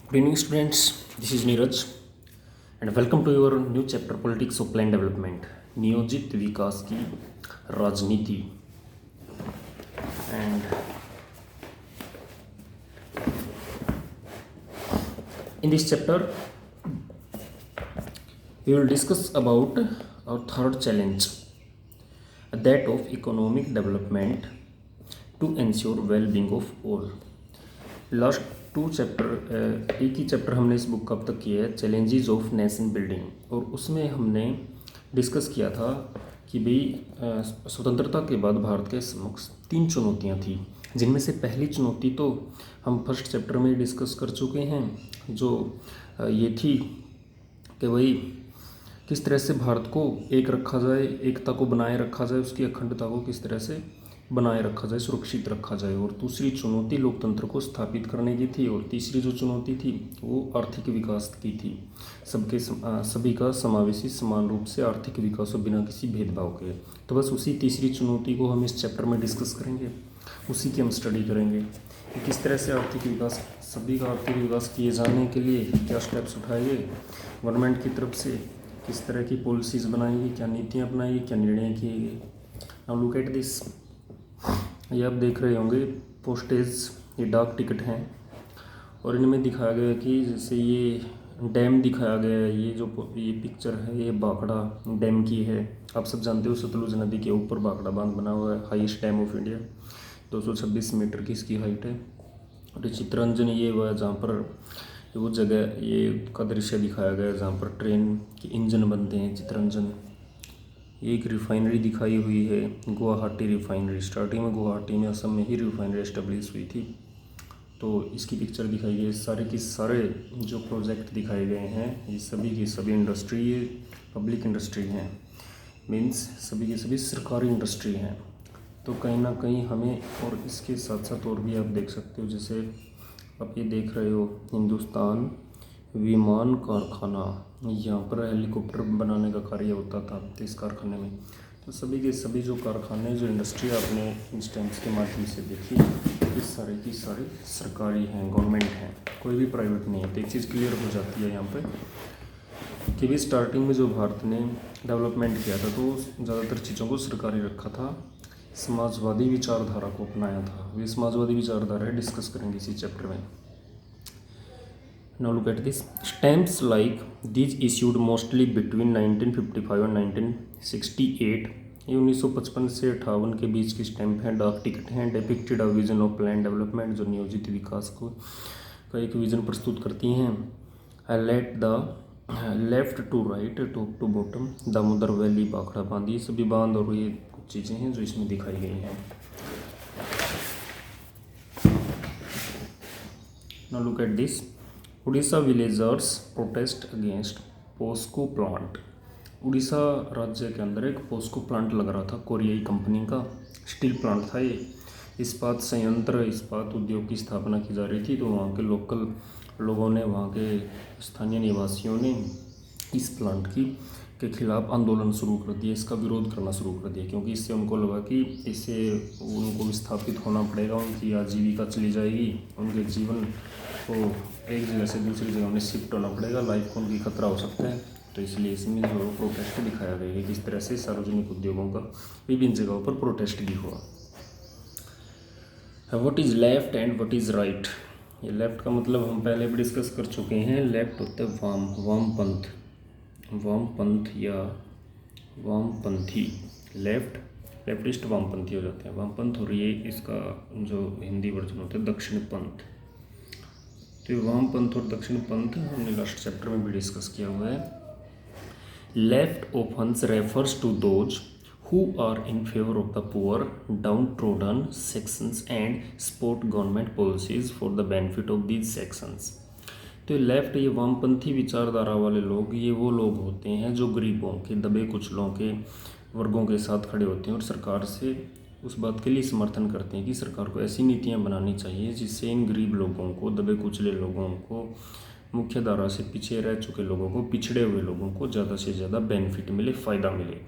Good evening, students. This is Neeraj, and welcome to your new chapter, Politics of Plan Development, नियोजित विकास की राजनीति. And in this chapter, we will discuss about our third challenge, that of economic development to ensure well-being of all. Last two chapter एक ही chapter हमने इस book का अब तक किया है, चैलेंजेस ऑफ नेशन बिल्डिंग, और उसमें हमने डिस्कस किया था कि भाई स्वतंत्रता के बाद भारत के समक्ष 3 चुनौतियां थी, जिनमें से पहली चुनौती तो हम फर्स्ट चैप्टर में डिस्कस कर चुके हैं, जो ये थी कि भाई किस तरह से भारत को एक रखा जाए, एकता को बनाए रखा जाए, उसकी अखंडता को किस तरह से बनाए रखा जाए, सुरक्षित रखा जाए. और दूसरी चुनौती लोकतंत्र को स्थापित करने की थी, और तीसरी जो चुनौती थी वो आर्थिक विकास की थी, सभी का समावेशी समान रूप से आर्थिक विकास और बिना किसी भेदभाव के. तो बस उसी तीसरी चुनौती को हम इस चैप्टर में डिस्कस करेंगे, उसी की हम स्टडी करेंगे कि किस तरह से आर्थिक विकास, सभी का आर्थिक विकास किए जाने के लिए क्या स्टेप्स उठाए गए गवर्नमेंट की तरफ से, किस तरह की पॉलिसीज़ बनाई गई, क्या नीतियाँ अपनाई गई, क्या निर्णय किए गए. Now look at this. ये आप देख रहे होंगे पोस्टेज, ये डाक टिकट हैं, और इनमें दिखाया गया है कि जैसे ये डैम दिखाया गया है. ये पिक्चर है, ये बाखड़ा डैम की है. आप सब जानते हो सतलुज नदी के ऊपर बाखड़ा बांध बना हुआ है, highest dam of India, 226 meter की इसकी हाइट है. और ये चित्ररंजन ये हुआ है जहाँ पर वो जगह, ये का दृश्य दिखाया गया है जहाँ पर ट्रेन के इंजन बनते हैं, चित्ररंजन. एक रिफाइनरी दिखाई हुई है, गुवाहाटी रिफाइनरी. स्टार्टिंग में गुवाहाटी में, असम में ही रिफाइनरी एस्टेब्लिश हुई थी, तो इसकी पिक्चर दिखाई गई. सारे के सारे जो प्रोजेक्ट दिखाए गए हैं, ये सभी की सभी इंडस्ट्री, ये पब्लिक इंडस्ट्री हैं, मीन्स सभी की सभी सरकारी इंडस्ट्री हैं. तो कहीं ना कहीं हमें, और इसके साथ साथ और भी आप देख सकते हो, जैसे आप ये देख रहे हो हिंदुस्तान विमान कारखाना, यहाँ पर हेलीकॉप्टर बनाने का कार्य होता था इस कारखाने में. तो सभी के सभी जो कारखाने, जो इंडस्ट्री आपने इंस्टेंट्स के माध्यम से देखी, ये सारे की सारे सरकारी हैं, गवर्नमेंट हैं, कोई भी प्राइवेट नहीं है. तो एक चीज़ क्लियर हो जाती है यहाँ पे कि भी स्टार्टिंग में जो भारत ने डेवलपमेंट किया था तो ज़्यादातर चीज़ों को सरकारी रखा था, समाजवादी विचारधारा को अपनाया था. वे समाजवादी विचारधारा है, डिस्कस करेंगे इसी चैप्टर में. Now look at this. Stamps like these issued mostly between 1955 और 1968. ये 1955 से 58 के बीच की स्टैंप हैं, डाक टिकट हैं. Depicted a vision of plan development, जो नियोजित विकास को का एक विजन प्रस्तुत करती हैं. Let the left to right, top to bottom, Damodar valley, बाखड़ा बांध, ये सभी बांध और ये कुछ चीज़ें हैं जो इसमें दिखाई गई हैं. Now look at this. Orissa villagers protest against POCSO plant. Orissa राज्य के अंदर एक पोस्को प्लांट लग रहा था, कोरियाई कंपनी का स्टील प्लांट था. ये इस्पात संयंत्र, इस्पात उद्योग की स्थापना की जा रही थी. तो वहाँ के लोकल लोगों ने, वहाँ के स्थानीय निवासियों ने इस प्लांट के खिलाफ आंदोलन शुरू कर दिया, इसका विरोध करना शुरू कर दिया, क्योंकि इससे उनको लगा कि इससे उनको विस्थापित होना पड़ेगा, उनकी आजीविका चली जाएगी, उनके जीवन को एक जगह से दूसरी जगह में शिफ्ट होना पड़ेगा, लाइफ को उनकी खतरा हो सकता है. तो इसलिए इसमें जो प्रोटेस्ट दिखाया गया है, किस तरह से सार्वजनिक उद्योगों का विभिन्न जगहों पर प्रोटेस्ट भी हुआ. What is left and what is right. ये लेफ्ट का मतलब हम पहले भी डिस्कस कर चुके हैं. लेफ्ट होता है वामपंथ, वामपंथ या वामपंथी. लेफ्टिस्ट वामपंथी हो जाते हैं, वामपंथ. और ये इसका जो हिंदी वर्जन होता है दक्षिण पंथ. तो ये वामपंथ और दक्षिण पंथ हमने लास्ट चैप्टर में भी डिस्कस किया हुआ है. लेफ्ट ऑफन्स refers to those who are in favor of the poor, downtrodden sections and support government policies for the benefit of these sections. तो लेफ्ट, ये वामपंथी विचारधारा वाले लोग, ये वो लोग होते हैं जो गरीबों के, दबे कुचलों के वर्गों के साथ खड़े होते हैं और सरकार से उस बात के लिए समर्थन करते हैं कि सरकार को ऐसी नीतियाँ बनानी चाहिए जिससे इन गरीब लोगों को, दबे कुचले लोगों को, मुख्य धारा से पीछे रह चुके लोगों को, पिछड़े हुए लोगों को ज़्यादा से ज़्यादा बेनिफिट मिले, फ़ायदा मिले.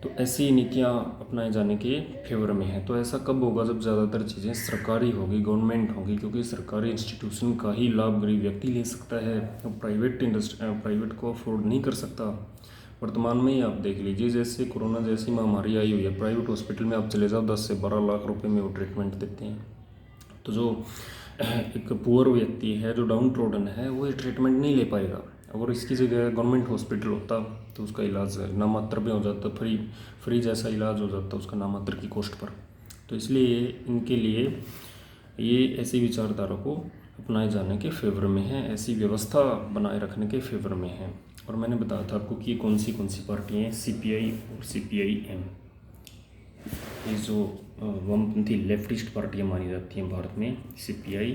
तो ऐसी नीतियाँ अपनाए जाने के फेवर में है। तो ऐसा कब होगा? जब ज़्यादातर चीज़ें सरकारी होगी, गवर्नमेंट होगी, क्योंकि सरकारी इंस्टीट्यूशन का ही लाभ गरीब व्यक्ति ले सकता है, तो प्राइवेट को अफोर्ड नहीं कर सकता। वर्तमान में ही आप देख लीजिए, जैसे कोरोना जैसी महामारी आई हुई है, प्राइवेट हॉस्पिटल में आप चले जाओ 10 से 12 लाख रुपए में वो ट्रीटमेंट देते हैं। तो जो एक पुअर व्यक्ति है, जो डाउन ट्रोडन है, वो ये ट्रीटमेंट नहीं ले पाएगा। अगर इसकी जगह गवर्नमेंट हॉस्पिटल होता तो उसका इलाज नामात्र में हो जाता, फ्री जैसा इलाज हो जाता उसका नामात्र की कॉस्ट पर। तो इसलिए इनके लिए ये ऐसी विचारधारा को अपनाए जाने के फेवर में है, ऐसी व्यवस्था बनाए रखने के फेवर में है। और मैंने बताया था आपको कि ये कौन सी पार्टियाँ हैं, CPI और CPIM। ये जो वामपंथी लेफ्टिस्ट पार्टियाँ मानी जाती हैं भारत में, CPI,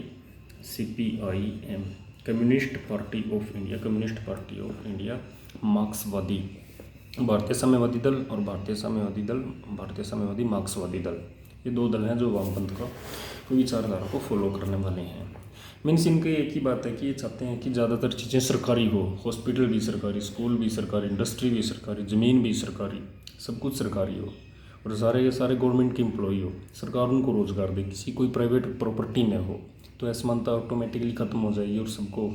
CPIM, communist party of India, मार्क्सवादी, भारतीय साम्यवादी मार्क्सवादी दल। ये दो दल हैं जो वामपंथ का विचारधारा को फॉलो करने वाले हैं। मीन्स इनके एक ही बात है कि ये चाहते हैं कि ज़्यादातर चीज़ें सरकारी हो, हॉस्पिटल भी सरकारी, स्कूल भी सरकारी, इंडस्ट्री भी सरकारी, ज़मीन भी सरकारी, सब कुछ सरकारी हो, और सारे के सारे गवर्नमेंट के एम्प्लॉई हो, सरकार उनको रोज़गार दे, किसी कोई प्राइवेट प्रॉपर्टी न हो। तो असमानता ऑटोमेटिकली ख़त्म हो जाएगी और सबको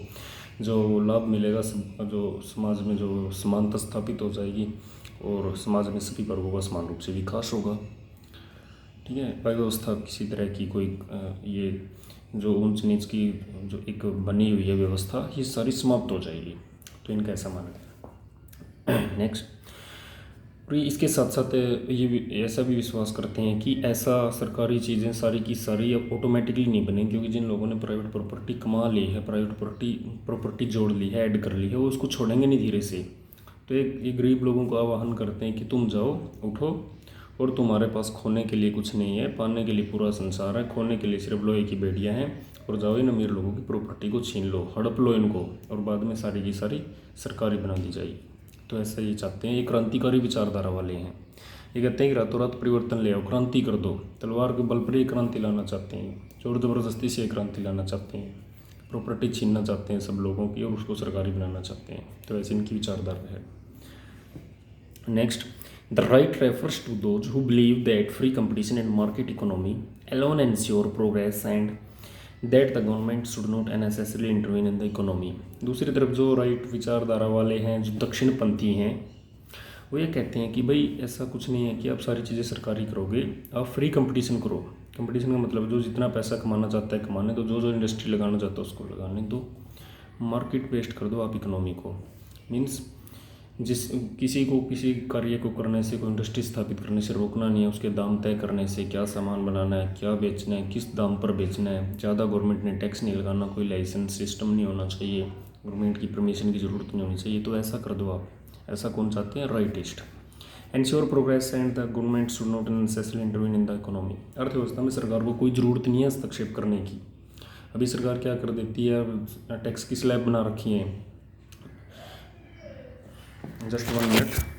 जो लाभ मिलेगा, सब जो समाज में जो समानता स्थापित हो जाएगी और समाज में सभी वर्गों का समान रूप से विकास होगा। ठीक है, व्यवस्था किसी तरह की कोई ये जो ऊंच नीच की जो एक बनी हुई है व्यवस्था, ये सारी समाप्त हो जाएगी। तो इनका ऐसा मानना है। नेक्स्ट, तो इसके साथ साथ ये भी ऐसा भी विश्वास करते हैं कि ऐसा सरकारी चीज़ें सारी की सारी अब ऑटोमेटिकली नहीं बनेंगी, क्योंकि जिन लोगों ने प्राइवेट प्रॉपर्टी कमा ली है, प्राइवेट प्रॉपर्टी जोड़ ली है, ऐड कर ली है, वो उसको छोड़ेंगे नहीं धीरे से। तो ये गरीब लोगों को आह्वान करते हैं कि तुम जाओ, उठो, और तुम्हारे पास खोने के लिए कुछ नहीं है, पाने के लिए पूरा संसार है, खोने के लिए सिर्फ लोहे की बेड़ियाँ हैं, और जाओ इन अमीर लोगों की प्रॉपर्टी को छीन लो, हड़प लो इनको, और बाद में सारी की सारी सरकारी बना दी जाएगी। तो ऐसा ये चाहते हैं, ये क्रांतिकारी विचारधारा वाले हैं। ये कहते हैं कि रातों रात परिवर्तन ले आओ, क्रांति कर दो, तलवार के बल पर ही क्रांति लाना चाहते हैं, जोर ज़बरदस्ती से क्रांति लाना चाहते हैं, प्रॉपर्टी छीनना चाहते हैं सब लोगों की और उसको सरकारी बनाना चाहते हैं। तो ऐसी इनकी विचारधारा है। Next, the right refers to those who believe that free competition and market economy alone ensure progress and that the government should not unnecessarily intervene in the economy। दूसरी तरफ जो राइट विचारधारा वाले हैं, जो दक्षिणपंथी हैं, वो ये कहते हैं कि भाई ऐसा कुछ नहीं है कि आप सारी चीज़ें सरकारी करोगे, आप फ्री कंपटीशन करो। कंपटीशन का मतलब जो जितना पैसा कमाना चाहता है कमाने दो, जो इंडस्ट्री लगाना चाहता है उसको लगाने दो, मार्केट बेस्ड कर दो आप इकोनॉमी को। मीन्स किसी कार्य को करने से, कोई इंडस्ट्री स्थापित करने से रोकना नहीं है, उसके दाम तय करने से, क्या सामान बनाना है, क्या बेचना है, किस दाम पर बेचना है, ज़्यादा गवर्नमेंट ने टैक्स नहीं लगाना, कोई लाइसेंस सिस्टम नहीं होना चाहिए, गवर्नमेंट की परमिशन की ज़रूरत नहीं होनी चाहिए। तो ऐसा कर दो आप। ऐसा कौन चाहते हैं? Rightist. Ensure progress and the government should not necessarily intervene in the economy. अर्थव्यवस्था में सरकार को कोई ज़रूरत नहीं है हस्तक्षेप करने की। अभी सरकार क्या कर देती है, टैक्स की स्लैब बना रखी है। Just 1 minute.